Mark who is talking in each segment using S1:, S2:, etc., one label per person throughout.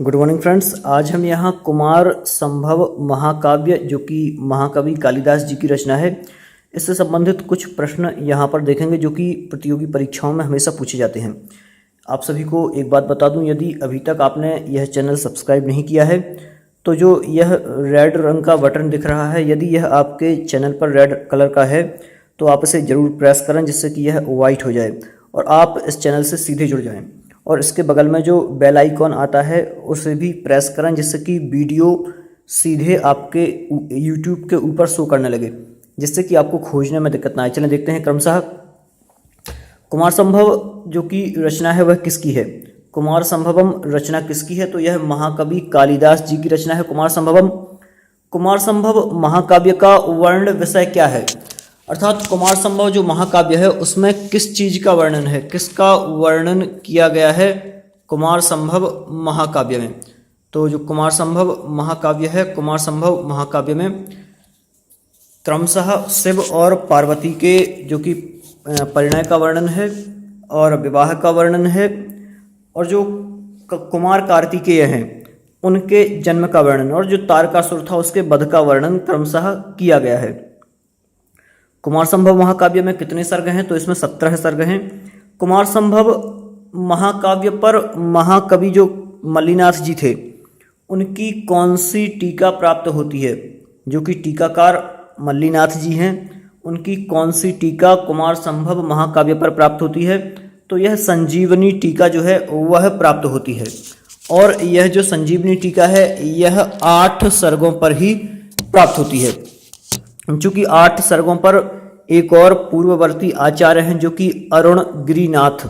S1: Good morning friends. आज हम यहाँ कुमार संभव महाकाव्य जो कि महाकवि कालिदास जी की रचना है, इससे संबंधित कुछ प्रश्न यहाँ पर देखेंगे जो कि प्रतियोगी परीक्षाओं में हमेशा पूछे जाते हैं। आप सभी को एक बात बता दूं, यदि अभी तक आपने यह चैनल सब्सक्राइब नहीं किया है तो जो यह रेड रंग का बटन दिख रहा है, यदि यह आपके चैनल पर रेड कलर का है तो आप इसे ज़रूर प्रेस करें जिससे कि यह वाइट हो जाए और आप इस चैनल से सीधे जुड़ जाएं। और इसके बगल में जो बेल आइकॉन आता है उसे भी प्रेस करें जिससे कि वीडियो सीधे आपके यूट्यूब के ऊपर शो करने लगे, जिससे कि आपको खोजने में दिक्कत ना आए। चलें देखते हैं क्रमशः कुमार संभव जो कि रचना है वह किसकी है। कुमार संभवम रचना किसकी है, तो यह महाकवि कालिदास जी की रचना है कुमार संभवम। कुमार संभव महाकाव्य का वर्ण विषय क्या है, अर्थात कुमार संभव जो महाकाव्य है उसमें किस चीज का वर्णन है, किसका वर्णन किया गया है कुमार संभव महाकाव्य में। तो जो कुमार संभव महाकाव्य है, कुमार संभव महाकाव्य में क्रमशः शिव और पार्वती के जो कि परिणय का वर्णन है और विवाह का वर्णन है, और जो कुमार कार्तिकेय हैं उनके जन्म का वर्णन, और जो तारकासुर था उसके वध का वर्णन क्रमशः किया गया है। कुमार संभव महाकाव्य में कितने सर्ग हैं, तो इसमें 17 सर्ग हैं। कुमार संभव महाकाव्य पर महाकवि जो मल्लिनाथ जी थे उनकी कौन सी टीका प्राप्त होती है, जो कि टीकाकार मल्लिनाथ जी हैं, उनकी कौन सी टीका कुमार संभव महाकाव्य पर प्राप्त होती है, तो यह संजीवनी टीका जो है वह प्राप्त होती है। और यह जो संजीवनी टीका है यह 8 सर्गों पर ही प्राप्त होती है। चूंकि 8 सर्गों पर एक और पूर्ववर्ती आचार्य हैं जो कि अरुण गिरिनाथ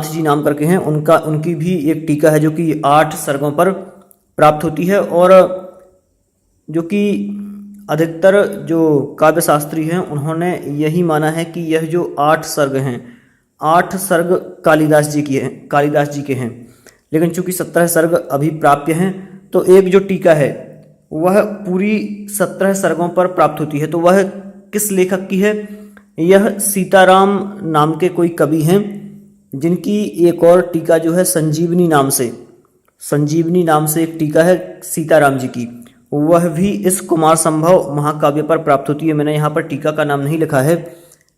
S1: जी नाम करके हैं, उनकी भी एक टीका है जो कि 8 सर्गों पर प्राप्त होती है। और जो कि अधिकतर जो काव्य शास्त्री हैं उन्होंने यही माना है कि यह जो 8 सर्ग हैं, 8 सर्ग कालिदास जी के हैं, लेकिन चूंकि 17 सर्ग अभी प्राप्य हैं तो एक जो टीका है वह पूरी 17 सर्गों पर प्राप्त होती है। तो वह किस लेखक की है, यह सीताराम नाम के कोई कवि हैं जिनकी एक और टीका जो है संजीवनी नाम से एक टीका है सीताराम जी की, वह भी इस कुमार संभव महाकाव्य पर प्राप्त होती है। मैंने यहाँ पर टीका का नाम नहीं लिखा है,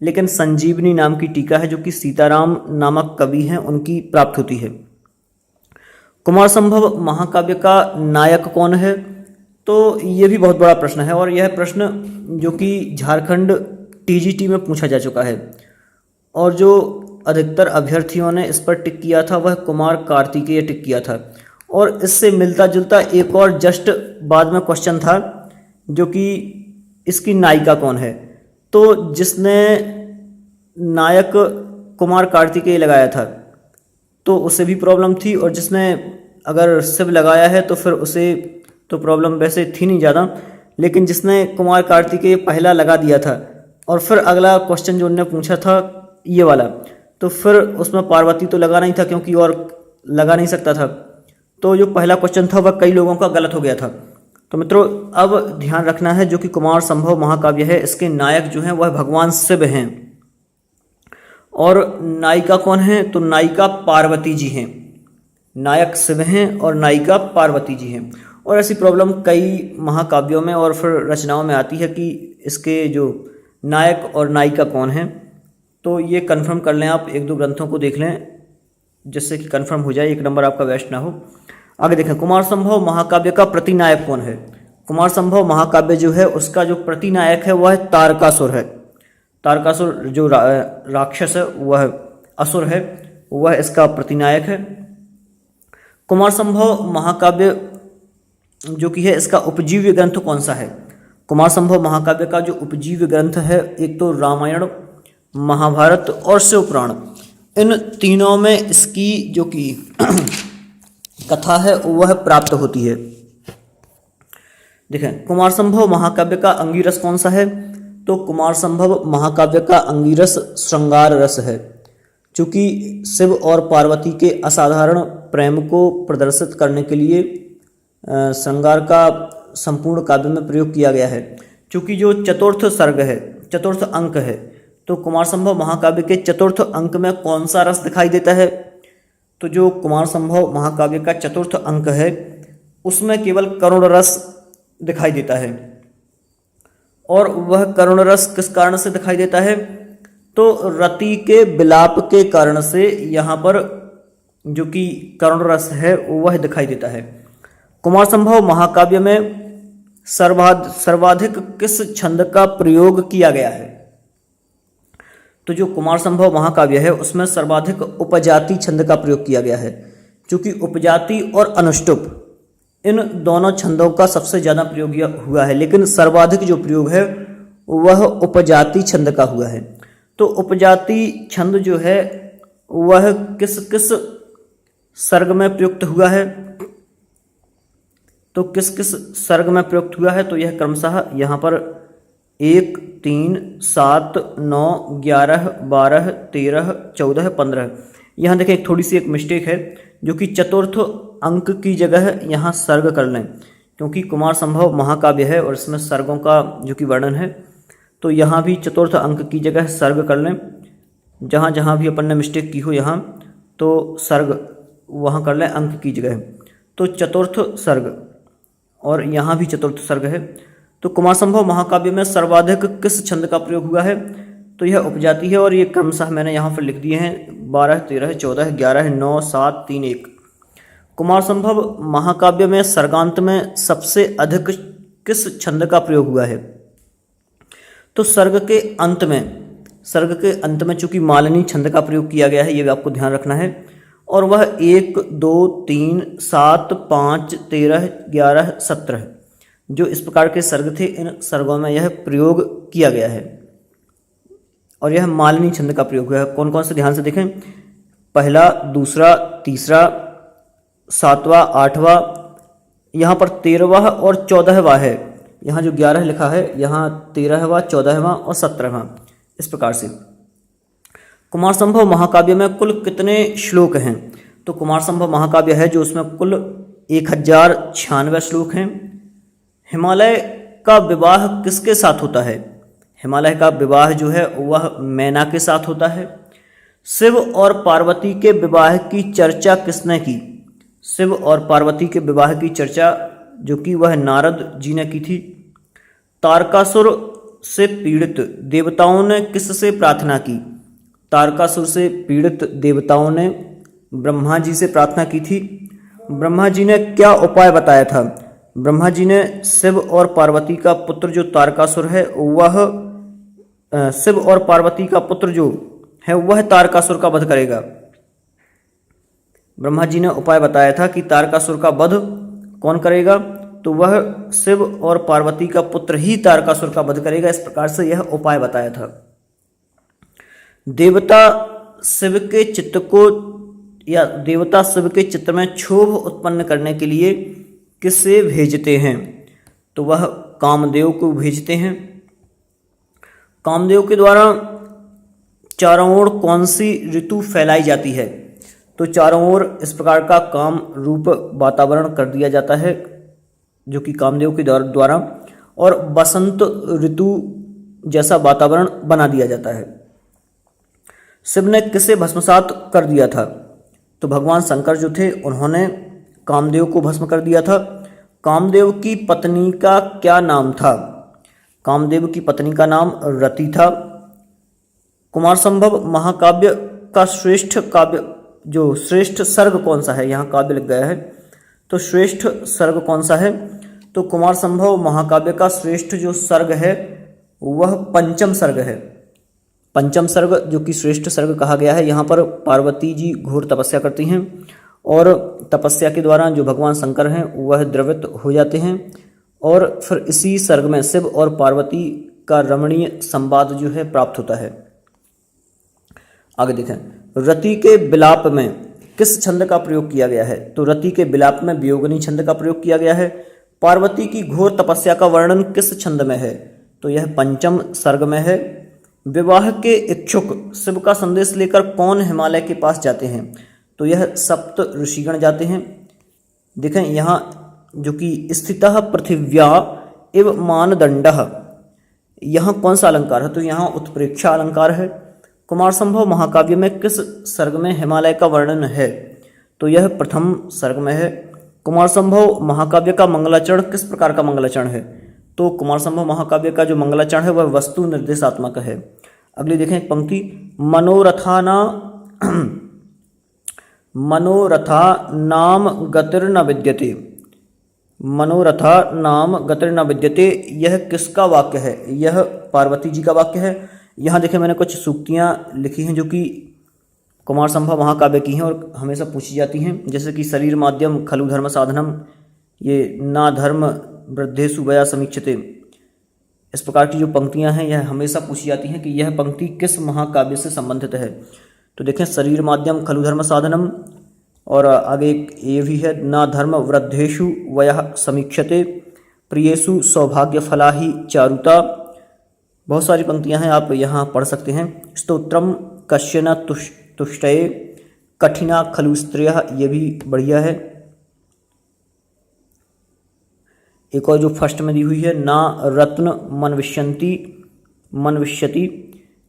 S1: लेकिन संजीवनी नाम की टीका है जो कि सीताराम नामक कवि हैं उनकी प्राप्त होती है। कुमार संभव महाकाव्य का नायक कौन है, तो ये भी बहुत बड़ा प्रश्न है, और यह प्रश्न जो कि झारखंड टीजीटी में पूछा जा चुका है, और जो अधिकतर अभ्यर्थियों ने इस पर टिक किया था वह कुमार कार्तिकेय टिक किया था। और इससे मिलता जुलता एक और जस्ट बाद में क्वेश्चन था जो कि इसकी नायिका कौन है, तो जिसने नायक कुमार कार्तिकेय लगाया था तो उसे भी प्रॉब्लम थी, और जिसने अगर शिव लगाया है तो फिर उसे तो प्रॉब्लम वैसे थी नहीं ज़्यादा, लेकिन जिसने कुमार कार्तिकेय पहला लगा दिया था और फिर अगला क्वेश्चन जो उन्होंने पूछा था ये वाला, तो फिर उसमें पार्वती तो लगा नहीं था क्योंकि और लगा नहीं सकता था, तो जो पहला क्वेश्चन था वह कई लोगों का गलत हो गया था। तो मित्रों अब ध्यान रखना है, जो कि कुमार संभव महाकाव्य है इसके नायक जो हैं वह भगवान शिव हैं, और नायिका कौन है, तो नायिका पार्वती जी हैं। नायक शिव हैं और नायिका पार्वती जी हैं। और ऐसी प्रॉब्लम कई महाकाव्यों में और फिर रचनाओं में आती है कि इसके जो नायक और नायिका कौन हैं, तो ये कंफर्म कर लें आप, 1-2 ग्रंथों को देख लें जिससे कि कंफर्म हो जाए, 1 नंबर आपका वेस्ट ना हो। आगे देखें, कुमार संभव महाकाव्य का प्रतिनायक कौन है। कुमार संभव महाकाव्य जो है उसका जो प्रतिनायक है वह तारकासुर है। तारकासुर जो राक्षस है वह असुर है, वह इसका प्रतिनायक है। कुमार संभव महाकाव्य जो कि है इसका उपजीव्य ग्रंथ कौन सा है। कुमार संभव महाकाव्य का जो उपजीव्य ग्रंथ है एक तो रामायण, महाभारत और शिव पुराण, इन तीनों में इसकी जो कि कथा है वह प्राप्त होती है। देखें, कुमार संभव महाकाव्य का अंगिरस कौन सा है, तो कुमार संभव महाकाव्य का अंगिरस श्रृंगार रस है, चूँकि शिव और पार्वती के असाधारण प्रेम को प्रदर्शित करने के लिए श्रृंगार का संपूर्ण काव्य में प्रयोग किया गया है। चूँकि जो चतुर्थ सर्ग है, चतुर्थ अंक है, तो कुमार संभव महाकाव्य के चतुर्थ अंक में कौन सा रस दिखाई देता है, तो जो कुमार संभव महाकाव्य का चतुर्थ अंक है उसमें केवल करुण रस दिखाई देता है। और वह करुण रस किस कारण से दिखाई देता है? तो रति के विलाप के कारण से यहाँ पर जो कि करुण रस है वह दिखाई देता है। कुमार संभव महाकाव्य में सर्वाधिक किस छंद का प्रयोग किया गया है? तो जो कुमार संभव महाकाव्य है उसमें सर्वाधिक उपजाति छंद का प्रयोग किया गया है, क्योंकि उपजाति और अनुष्टुप इन दोनों छंदों का सबसे ज़्यादा प्रयोग हुआ है, लेकिन सर्वाधिक जो प्रयोग है वह उपजाति छंद का हुआ है। तो उपजाति छंद जो है वह किस किस सर्ग में प्रयुक्त हुआ है? तो किस किस सर्ग में प्रयुक्त हुआ है? तो यह क्रमशः यहाँ पर 1, 3, 7, 9, 11, 12, 13, 14, 15। यहाँ देखें थोड़ी सी एक मिस्टेक है, जो कि चतुर्थ अंक की जगह यहाँ सर्ग कर लें, क्योंकि कुमार संभव महाकाव्य है और इसमें सर्गों का जो कि वर्णन है, तो यहाँ भी चतुर्थ अंक की जगह सर्ग कर लें। जहाँ जहाँ भी अपन ने मिस्टेक की हो यहाँ तो सर्ग वहाँ कर लें अंक की जगह। तो चतुर्थ सर्ग, और यहाँ भी चतुर्थ सर्ग है। तो कुमार संभव महाकाव्य में सर्वाधिक किस छंद का प्रयोग हुआ है? तो यह उपजाति है, और ये क्रमशः मैंने यहाँ पर लिख दिए हैं 12, 13, 14, 11, 9, 7, 3, 1। कुमार संभव महाकाव्य में सर्गांत में सबसे अधिक किस छंद का प्रयोग हुआ है? तो सर्ग के अंत में चूंकि मालिनी छंद का प्रयोग किया गया है, ये भी आपको ध्यान रखना है। और वह 1, 2, 3, 7, 5, 13, 11, 17 जो इस प्रकार के सर्ग थे, इन सर्गों में यह प्रयोग किया गया है और यह मालिनी छंद का प्रयोग हुआ है। कौन कौन से ध्यान से देखें, पहला, दूसरा, तीसरा, 7वां, 8वां, यहाँ पर 13वां और 14वां है। यहाँ जो 11 लिखा है यहाँ 13वां, 14वां और 17वां, इस प्रकार से। कुमार संभव महाकाव्य में कुल कितने श्लोक हैं? तो कुमार संभव महाकाव्य है जो उसमें कुल 1096 श्लोक हैं। हिमालय का विवाह किसके साथ होता है? हिमालय का विवाह जो है वह मैना के साथ होता है। शिव और पार्वती के विवाह की चर्चा किसने की? शिव और पार्वती के विवाह की चर्चा जो कि वह नारद जी ने की थी। तारकासुर से पीड़ित देवताओं ने किससे प्रार्थना की? तारकासुर से पीड़ित देवताओं ने ब्रह्मा जी से प्रार्थना की थी। ब्रह्मा जी ने क्या उपाय बताया था? ब्रह्मा जी ने शिव और पार्वती का पुत्र जो तारकासुर है वह शिव और पार्वती का पुत्र जो है वह तारकासुर का वध करेगा। ब्रह्मा जी ने उपाय बताया था कि तारकासुर का वध कौन करेगा? तो वह शिव और पार्वती का पुत्र ही तारकासुर का वध करेगा। इस प्रकार से यह उपाय बताया था। देवता शिव के चित्त में क्षोभ उत्पन्न करने के लिए किसे भेजते हैं? तो वह कामदेव को भेजते हैं। कामदेव के द्वारा चारों ओर कौन सी ऋतु फैलाई जाती है? तो चारों ओर इस प्रकार का काम रूप वातावरण कर दिया जाता है जो कि कामदेव के द्वारा, और बसंत ऋतु जैसा वातावरण बना दिया जाता है। शिव ने किसे भस्मसात कर दिया था? तो भगवान शंकर जो थे उन्होंने कामदेव को भस्म कर दिया था। कामदेव की पत्नी का क्या नाम था? कामदेव की पत्नी का नाम रति था। कुमार संभव महाकाव्य का श्रेष्ठ काव्य जो श्रेष्ठ सर्ग कौन सा है? यहाँ काव्य लिख गया है, तो श्रेष्ठ सर्ग कौन सा है? तो कुमार संभव महाकाव्य का श्रेष्ठ जो सर्ग है वह पंचम सर्ग है। पंचम सर्ग जो कि श्रेष्ठ सर्ग कहा गया है। यहाँ पर पार्वती जी घोर तपस्या करती हैं और तपस्या के दौरान जो भगवान शंकर हैं वह द्रवित हो जाते हैं, और फिर इसी सर्ग में शिव और पार्वती का रमणीय संवाद जो है प्राप्त होता है। आगे देखें, रति के विलाप में किस छंद का प्रयोग किया गया है? तो रति के विलाप में वियोगिनी छंद का प्रयोग किया गया है। पार्वती की घोर तपस्या का वर्णन किस छंद में है? तो यह पंचम सर्ग में है। विवाह के इच्छुक शिव का संदेश लेकर कौन हिमालय के पास जाते हैं? तो यह सप्त ऋषिगण जाते हैं। देखें यहाँ जो कि स्थितः पृथिव्या इव मानदंडः, यहाँ कौन सा अलंकार है? तो यहाँ उत्प्रेक्षा अलंकार है। कुमार संभव महाकाव्य में किस सर्ग में हिमालय का वर्णन है? तो यह प्रथम सर्ग में है। कुमार संभव महाकाव्य का मंगलाचरण किस प्रकार का मंगलाचरण है? तो कुमार संभव महाकाव्य का जो मंगलाचरण है वह वस्तु निर्देशात्मक है। अगली देखें एक पंक्ति, मनोरथा नाम गतिर्न विद्यते। मनोरथा नाम गतिर्न विद्यते, यह किसका वाक्य है? यह पार्वती जी का वाक्य है। यहाँ देखें मैंने कुछ सूक्तियाँ लिखी हैं जो कि कुमार संभव महाकाव्य की हैं और हमेशा पूछी जाती हैं, जैसे कि शरीर माध्यम खलु धर्म साधनम, ये ना धर्म वृद्धेषु वया समीक्षते। इस प्रकार की जो पंक्तियां हैं यह हमेशा पूछी जाती हैं कि यह पंक्ति किस महाकाव्य से संबंधित है। तो देखें शरीर माध्यम खलु धर्म साधनम, और आगे एक ये भी है, ना धर्म वृद्धेषु वया समीक्षते, प्रियेषु सौभाग्य फला ही चारुता। बहुत सारी पंक्तियां हैं, आप यहाँ पढ़ सकते हैं। स्तोत्रम कश्यन तुष्टये कठिना खलु स्त्रियः, ये भी बढ़िया है। एक और जो फर्स्ट में दी हुई है, ना रत्न मनविष्यति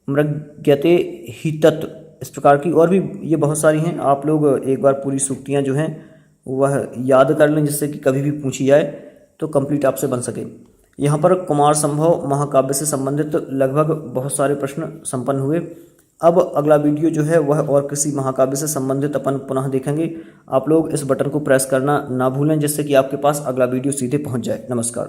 S1: मृग्यते ही तत्, इस प्रकार की और भी ये बहुत सारी हैं। आप लोग एक बार पूरी सूक्तियाँ जो हैं वह याद कर लें, जिससे कि कभी भी पूछी जाए तो कंप्लीट आपसे बन सके। यहाँ पर कुमार संभव महाकाव्य से संबंधित लगभग बहुत सारे प्रश्न संपन्न हुए। अब अगला वीडियो जो है वह और किसी महाकाव्य से संबंधित अपन पुनः देखेंगे। आप लोग इस बटन को प्रेस करना ना भूलें, जिससे कि आपके पास अगला वीडियो सीधे पहुंच जाए। नमस्कार।